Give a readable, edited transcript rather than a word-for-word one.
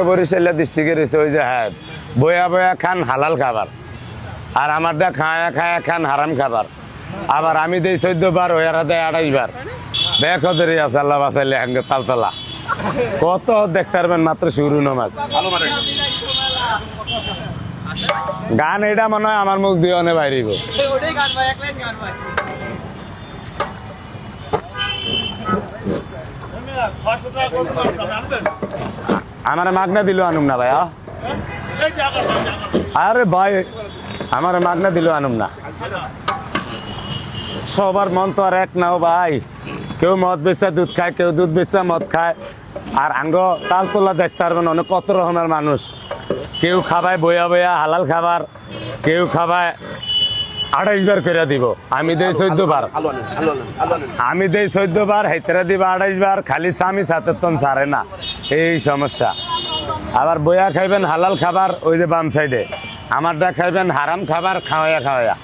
বরিশাল ডিস্ট্রিক্টের ওই যে হ্যাঁ বয়া বয়া খান হালাল খাবার আর আমারটা খায়া খায়া খান হারাম খাবার। আবার আমি দেই 14 বার ওয়ারা দেয় 28 বার। দেখো দেরি আছে আল্লাহ বাসাইলে হাঙ্গে তালতলা কত দেখতে পারবেন মাত্র শুরু নামাজ। গান এটা মনে হয় আমার মুখ দিয়ে অনেক বাইরিব। আমার মাগনা দিল আনুম না ভাইয়া। আরে ভাই আমার মাগনা দিল আনুম না। সবার মন তো আর এক নাও ভাই। কেউ মদ বেচা দুধ খায়, কেউ দুধ বেচা মদ খায়। আর আঙ্গ তালতলা দেখতে পারবেন অনেক কত রকমের মানুষ। কেউ খাবায় বয়া বয়া হালাল খাবার, কেউ খাবায় 28 বার করে দিব। আমি দেই 14 বার, আমি দেই 14 বার, হেতরা দিব 28 বার। খালি স্বামী সাথে তন ছাড়ে না, এই সমস্যা। আবার বয়া খাইবেন হালাল খাবার ওই যে বাম সাইডে, আমারটা খাইবেন হারাম খাবার খাওয়াইয়া খাওয়াইয়া।